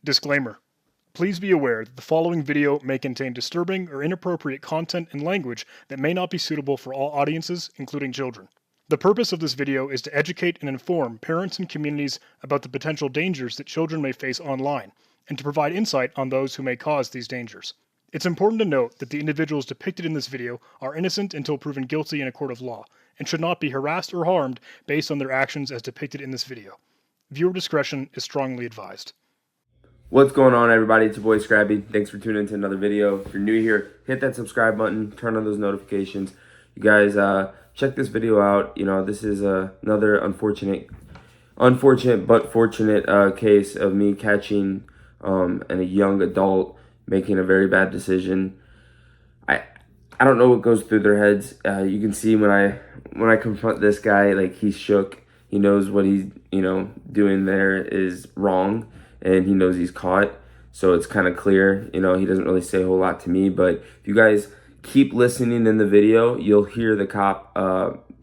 Disclaimer. Please be aware that the following video may contain disturbing or inappropriate content and language that may not be suitable for all audiences, including children. The purpose of this video is to educate and inform parents and communities about the potential dangers that children may face online, and to provide insight on those who may cause these dangers. It's important to note that the individuals depicted in this video are innocent until proven guilty in a court of law, and should not be harassed or harmed based on their actions as depicted in this video. Viewer discretion is strongly advised. What's going on, everybody? It's your boy Scrappy. Thanks for tuning into another video. If you're new here, hit that subscribe button, turn on those notifications. You guys check this video out. You know, this is another unfortunate but fortunate case of me catching and a young adult making a very bad decision. I don't know what goes through their heads. You can see when I confront this guy, like, he's shook. He knows what he's doing there is wrong, and he knows he's caught. So it's kind of clear. He doesn't really say a whole lot to me, but if you guys keep listening in the video, you'll hear the cop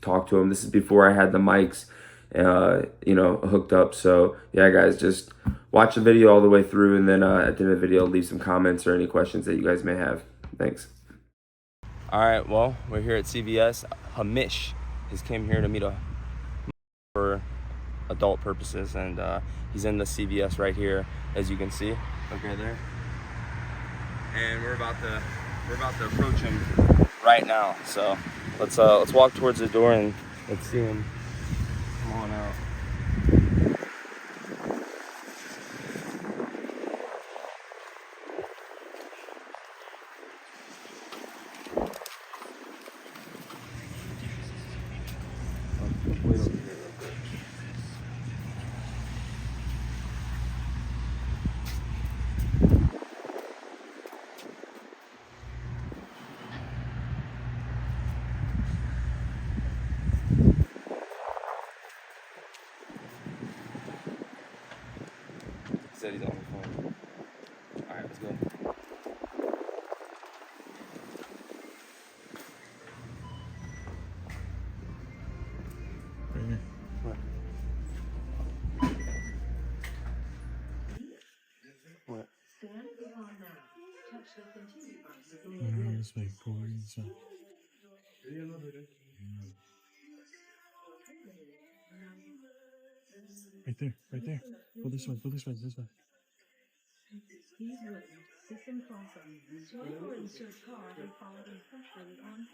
talk to him. This is before I had the mics hooked up. So yeah, guys, just watch the video all the way through, and then at the end of the video, leave some comments or any questions that you guys may have. Thanks. All right, well, we're here at CVS. Hamish has came here to meet for adult purposes, and he's in the CVS right here, as you can see. Look right there. And we're about to approach him right now. So let's walk towards the door and let's see him. Come on out. Wait over here real quick. He said he's on the phone. All right, let's go. Right here. What? What? This way, forward, this way. Right there, right there. Go this way, this way. He's written system process. Vehicle in search car and followed and pressured on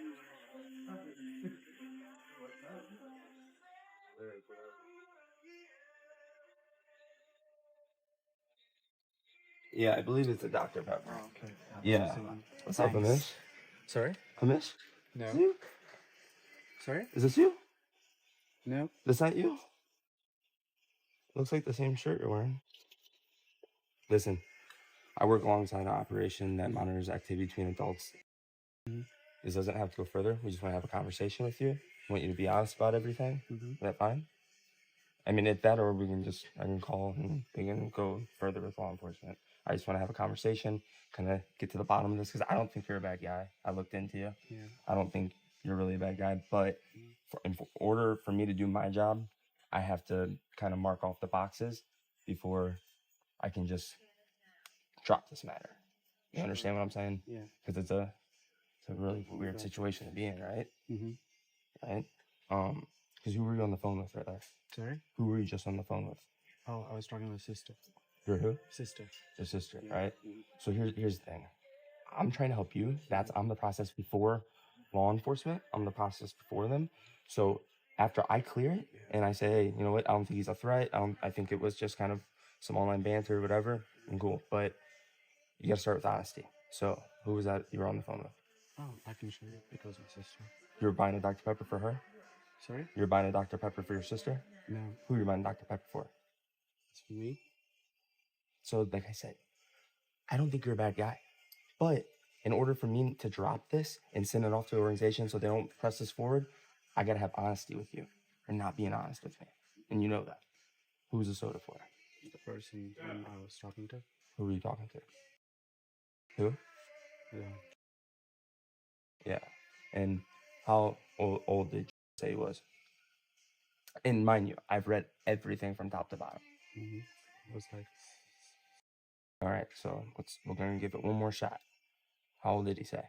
Yeah, I believe it's a Dr. Pepper. Oh, okay. Yeah. What's up, Hamish? Sorry? Hamish? No. Is this you? Sorry? Is this you? No. Is that you? Looks like the same shirt you're wearing. Listen, I work alongside an operation that monitors activity between adults. This doesn't have to go further. We just want to have a conversation with you. I want you to be honest about everything. Is that fine? I mean, if that, or I can call and we can go further with law enforcement. I just want to have a conversation, kind of get to the bottom of this, because I don't think you're a bad guy. I looked into you. Yeah. I don't think you're really a bad guy, but in order for me to do my job, I have to kind of mark off the boxes before I can just drop this matter. You understand what I'm saying? Yeah. Because it's a really weird situation to be in, right? Right? Because who were you on the phone with right there? Sorry? Who were you just on the phone with? Oh, I was talking to my sister. Your who? Sister. Your sister, Yeah. right? So here's the thing. I'm trying to help you. I'm the process before law enforcement. I'm the process before them. So after I clear it and I say, hey, you know what? I don't think he's a threat. I think it was just kind of some online banter or whatever. And cool. But you got to start with honesty. So who was that you were on the phone with? Oh, I can show you because my sister. You were buying a Dr. Pepper for her? Sorry? You were buying a Dr. Pepper for your sister? No. Who were you buying Dr. Pepper for? It's for me. So like I said, I don't think you're a bad guy. But in order for me to drop this and send it off to the organization so they don't press this forward, I got to have honesty with you. Or not being honest with me. And you know that. Who's the soda for? The person I was talking to. Who were you talking to? Who? Yeah. Yeah. And how old did you say he was? And mind you, I've read everything from top to bottom. It was like All right, so we're gonna give it one more shot. How old did he say?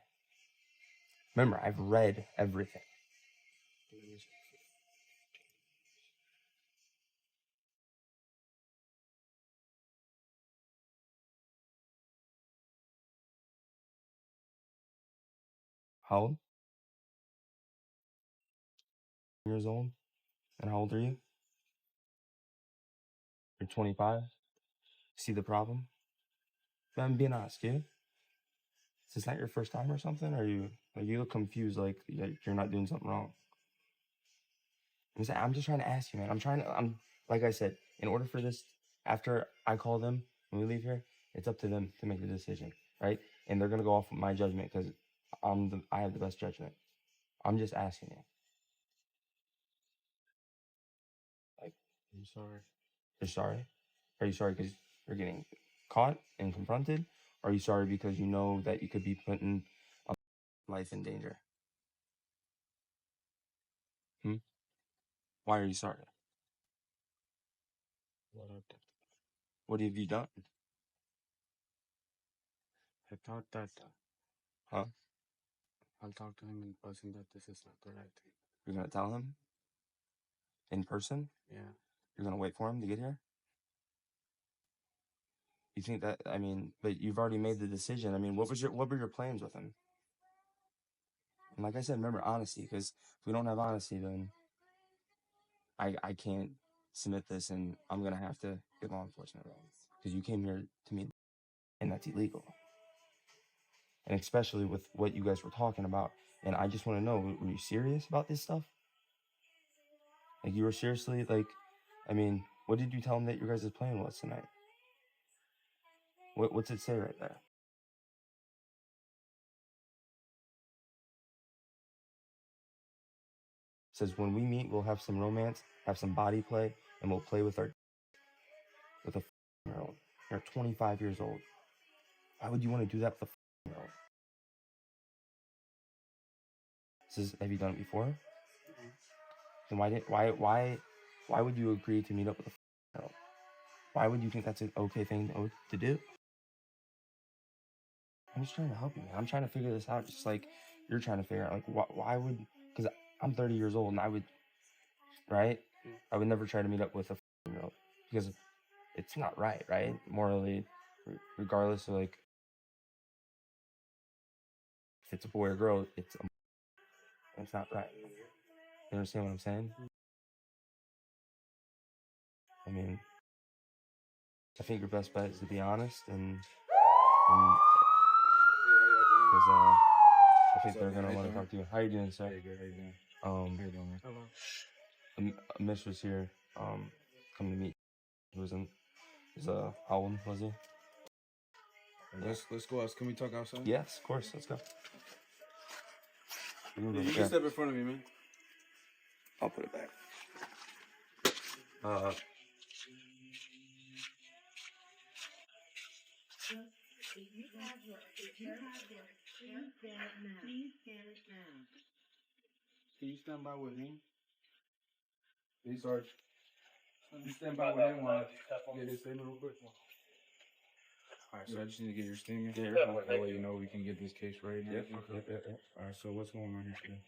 Remember, I've read everything. How old? Years old. And how old are you? You're 25. See the problem? I'm being honest, kid. Is this not your first time or something? Are you like you look confused, like you're not doing something wrong? I'm just trying to ask you, man. I'm like I said, in order for this, after I call them when we leave here, it's up to them to make the decision, right? And they're gonna go off of my judgment because I have the best judgment. I'm just asking you. Like, I'm sorry. you're sorry? Are you sorry because you're getting caught and confronted? Or are you sorry because you know that you could be putting life in danger? Why are you sorry? What I did. What have you done? I thought that Huh? I'll talk to him in person that this is not the right thing. You're gonna tell him in person? Yeah. You're gonna wait for him to get here? You think that? I mean, but you've already made the decision. I mean, what were your plans with him? And like I said, remember honesty, because if we don't have honesty, then I can't submit this, and I'm gonna have to get law enforcement involved because you came here to me, and that's illegal. And especially with what you guys were talking about, and I just want to know, were you serious about this stuff? Like you were seriously like, I mean, what did you tell him that your guys' plan was tonight? What's it say right there? It says when we meet, we'll have some romance, have some body play, and we'll play with a year old. You're 25 years old. Why would you want to do that with a year old? Says, have you done it before? Then why would you agree to meet up with a year old? Why would you think that's an okay thing to do? I'm just trying to help you, man. I'm trying to figure this out, just like you're trying to figure out, like, why would, because I'm 30 years old, and I would, right? I would never try to meet up with a year old, because it's not right, morally, regardless of, like, if it's a boy or girl, it's not right. You understand what I'm saying? I mean, I think your best bet is to be honest, and because I think they're gonna want to talk to you. How you doing, sir? Hey, good. How you doing? How you doing, man? Hello. A miss was here, come to meet. He was in. How old was he? Let's go out. Can we talk outside? Yes, of course. Let's go. We can go You there. can step in front of me, man. I'll put it back. Can you stand by with me? Please, Sarge. You stand by with him while I get his statement real quick. All right, so I just need to get your statement. Yeah, That way you know we can get this case right now. Yep. All right, so what's going on here today?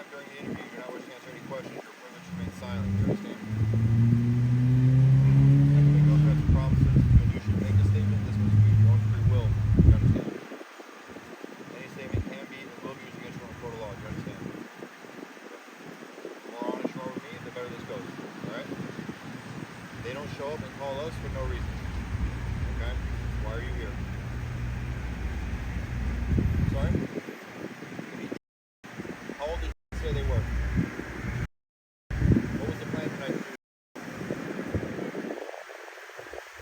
time during the interview, you're not wishing to answer any questions, you're privileged to remain silent. Do you understand? You have to make no threats or promises. If you wish to make a statement, this must be your own free will. Do you understand? Any statement can be and will be used against you in a court of law. Do you understand? The more honest you are with me, the better this goes. Alright? They don't show up and call us for no reason. Okay? Why are you here? Sorry? How old did you say they were? What was the plan tonight to do?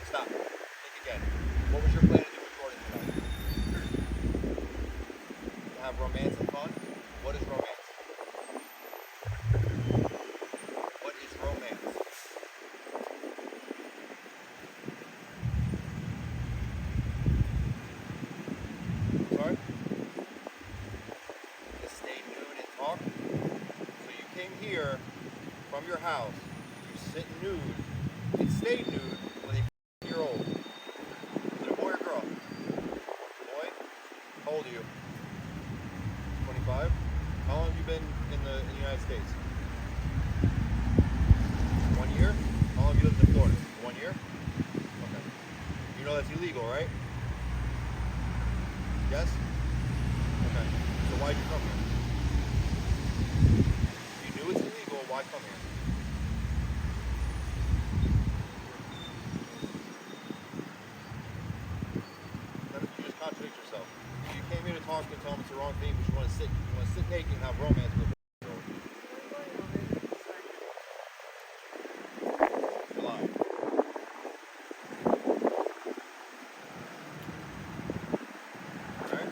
Stop. Think again. What was your plan to do with Jordan tonight? To have romance and fun? What is romance? What is romance? Sorry? To stay nude and talk? So you came here from your house, you sit nude and stay nude with a year-old. Is it a boy or girl? Boy? How old are you? 25? How long have you been in the United States? 1 year? How long have you lived in Florida? 1 year? Okay. You know that's illegal, right? Yes? Okay. So why'd you come here? You knew it's illegal, why come here? You just contradict yourself. You came here to talk and tell them it's the wrong thing, but you want to sit naked and have romance with a girl. You're lying. Alright?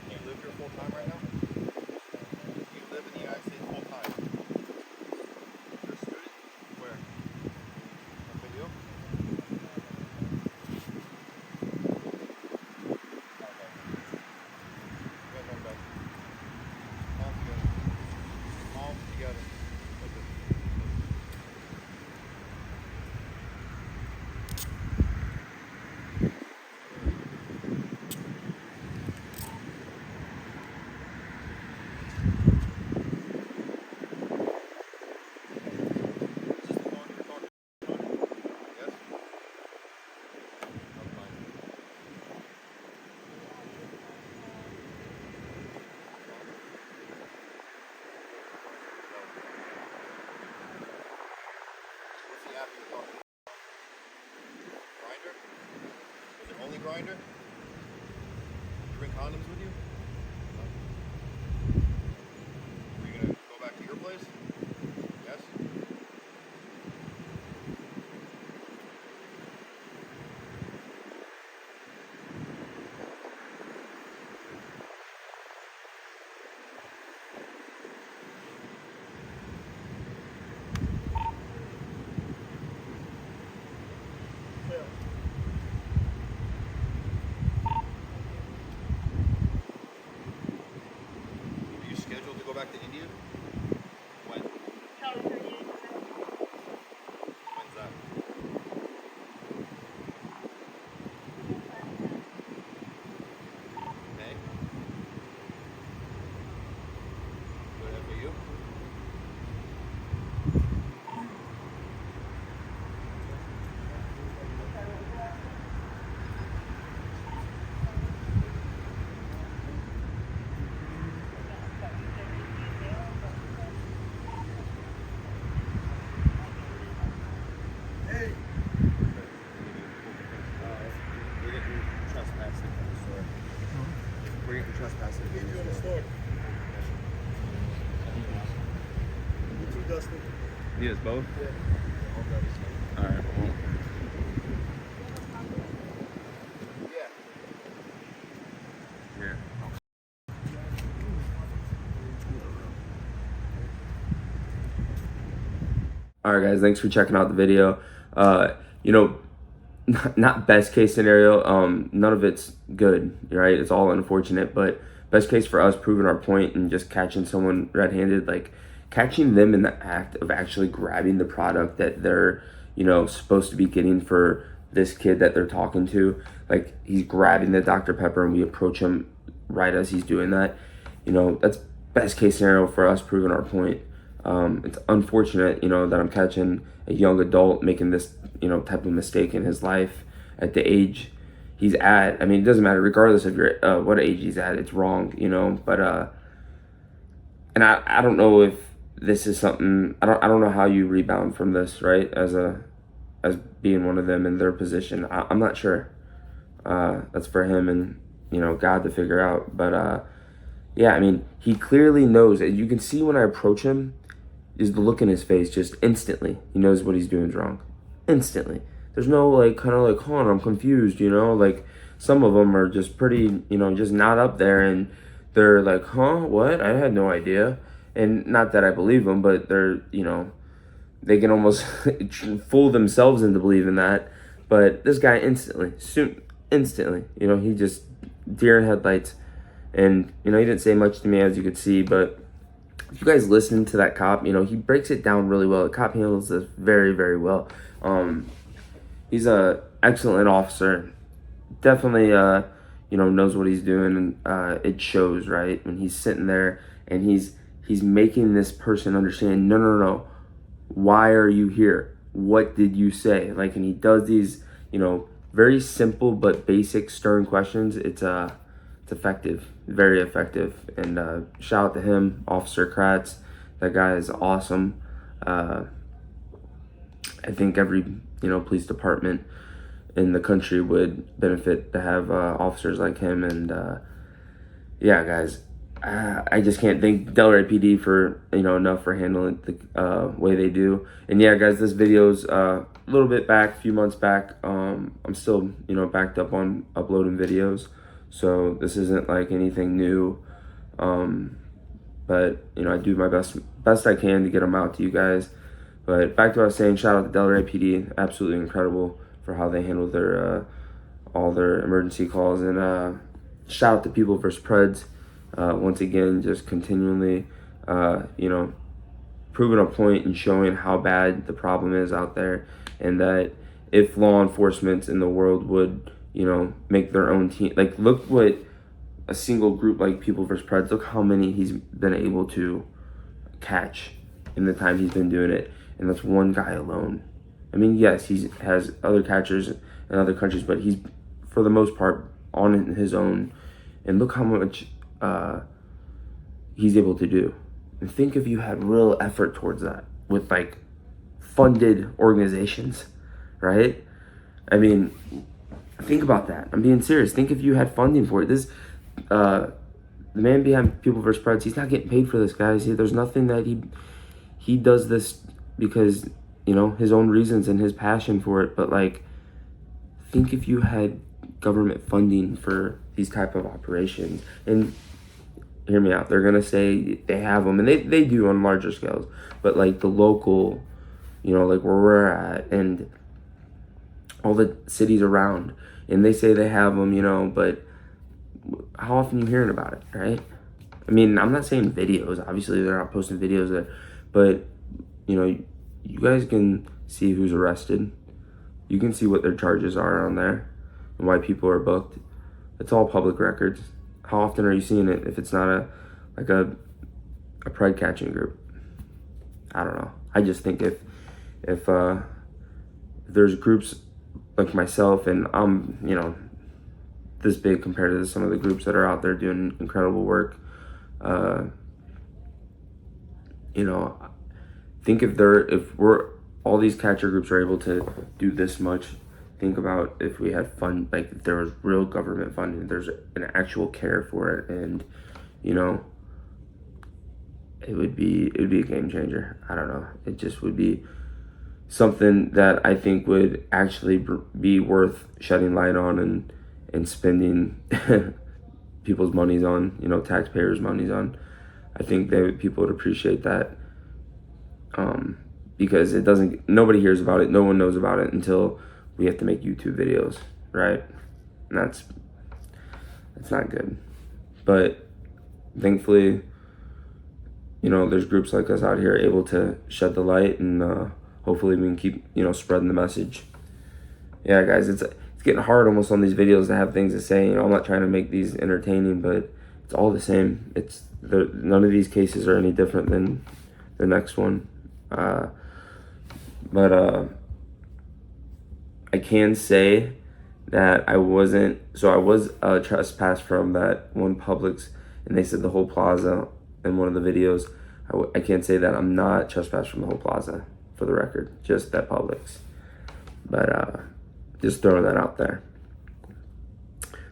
You live here full time right now? You live in the United States full time? You're a student? Where? FAU? You guys run back. All together. All together. Okay. Is this the phone you're talking on? Yes? I'm fine. What's the app you're talking about? Grinder? Is it only Grinder? You bring condoms with you? Are you gonna go back to your place? Yes? Are you scheduled to go back to India? When? When's that? May? Good FAU? We're getting trespassing from the store. We're getting trespassing from the store. You guys both? Yeah. Alright. Yeah. Here. Alright guys, thanks for checking out the video. You know, not best case scenario. None of it's good, right? It's all unfortunate, but best case for us, proving our point and just catching someone red-handed, like catching them in the act of actually grabbing the product that they're, you know, supposed to be getting for this kid that they're talking to. Like he's grabbing the Dr. Pepper and we approach him right as he's doing that. You know, that's best case scenario for us, proving our point. It's unfortunate, you know, that I'm catching a young adult making this, you know, type of mistake in his life at the age he's at. I mean, it doesn't matter, regardless of your what age he's at, it's wrong, you know. But and I don't know if this is something, I don't know how you rebound from this, right? As being one of them in their position, I'm not sure. That's for him and, you know, God to figure out. But yeah, I mean, he clearly knows it. You can see when I approach him, is the look in his face just instantly. He knows what he's doing is wrong. Instantly. There's no like kind of like, oh, I'm confused, you know? Like some of them are just pretty, you know, just not up there and they're like, huh, what? I had no idea. And not that I believe them, but they're, you know, they can almost fool themselves into believing that. But this guy instantly, you know, he just deer in headlights. And, you know, he didn't say much to me, as you could see, but if you guys listen to that cop, you know, he breaks it down really well. The cop handles this very, very well. He's a excellent officer. Definitely, you know, knows what he's doing, and it shows, right? When he's sitting there and he's making this person understand, no. Why are you here? What did you say? Like, and he does these, you know, very simple but basic, stern questions. It's effective, very effective. And shout out to him, Officer Kratz. That guy is awesome. I think every, you know, police department in the country would benefit to have officers like him. And yeah, guys, I just can't thank Delray PD for, you know, enough for handling it the way they do. And yeah, guys, this video's a little bit back, a few months back. I'm still, you know, backed up on uploading videos, so this isn't like anything new. But you know, I do my best I can to get them out to you guys. But back to what I was saying, shout out to Delray PD, absolutely incredible for how they handle their all their emergency calls. And shout out to People vs. Preds. Once again, just continually, you know, proving a point and showing how bad the problem is out there, and that if law enforcement in the world would, you know, make their own team, like look what a single group like People vs. Preds, look how many he's been able to catch in the time he's been doing it, and that's one guy alone. I mean, yes, he has other catchers in other countries, but he's, for the most part, on his own, and look how much he's able to do. And think if you had real effort towards that with like funded organizations, right? I mean, think about that. I'm being serious. Think if you had funding for it. This the man behind People vs. Preds, he's not getting paid for this, guys. There's nothing that he does this because, you know, his own reasons and his passion for it. But like, think if you had government funding for these type of operations. And hear me out, they're gonna say they have them, and they do on larger scales, but like the local, you know, like where we're at and all the cities around, and they say they have them, you know, but how often are you hearing about it, right? I mean, I'm not saying videos, obviously they're not posting videos there, but you know, you guys can see who's arrested, you can see what their charges are on there and why people are booked. It's all public records. How often are you seeing it if it's not a pride catching group? I don't know. I just think if there's groups like myself, and I'm, you know, this big compared to some of the groups that are out there doing incredible work, you know, think if all these catcher groups are able to do this much. Think about if we had fund, like if there was real government funding, there's an actual care for it, and you know, it would be a game changer. I don't know. It just would be something that I think would actually be worth shedding light on and spending people's monies on, you know, taxpayers' monies on. I think people would appreciate that, because nobody hears about it, no one knows about it until we have to make YouTube videos, right? And that's not good. But thankfully, you know, there's groups like us out here able to shed the light, and hopefully we can keep, you know, spreading the message. Yeah, guys, it's getting hard almost on these videos to have things to say. You know, I'm not trying to make these entertaining, but it's all the same. None of these cases are any different than the next one. But I can say that I was trespassed from that one Publix, and they said the whole plaza in one of the videos. I can't say that I'm not trespassed from the whole plaza, for the record, just that Publix. But just throwing that out there.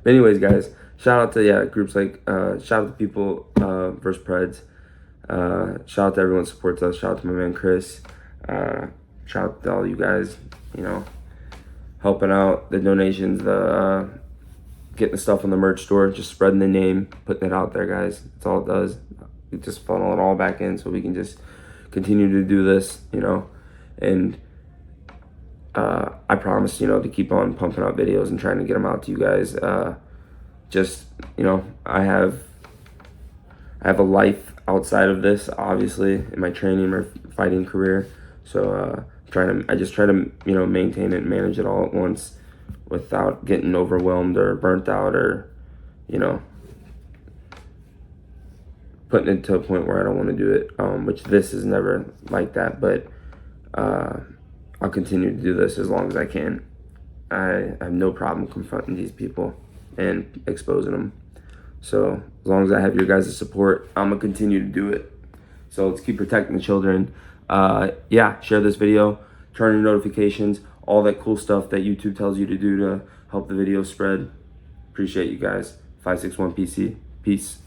But anyways, guys, shout out to groups like shout out to people versus Preds. Shout out to everyone that supports us. Shout out to my man Chris. Shout out to all you guys, you know, helping out, the donations, the getting the stuff on the merch store, just spreading the name, putting it out there, guys. That's all it does. We just funnel it all back in so we can just continue to do this, you know. And I promise, you know, to keep on pumping out videos and trying to get them out to you guys. Just, you know, I have a life outside of this, obviously, in my training or fighting career. So I just try to, you know, maintain it and manage it all at once without getting overwhelmed or burnt out, or, you know, putting it to a point where I don't want to do it, which this is never like that. But I'll continue to do this as long as I can. I have no problem confronting these people and exposing them. So as long as I have your guys' support, I'm gonna continue to do it. So let's keep protecting the children. Share this video, turn on notifications, all that cool stuff that YouTube tells you to do to help the video spread. Appreciate you guys. 561 PC. Peace.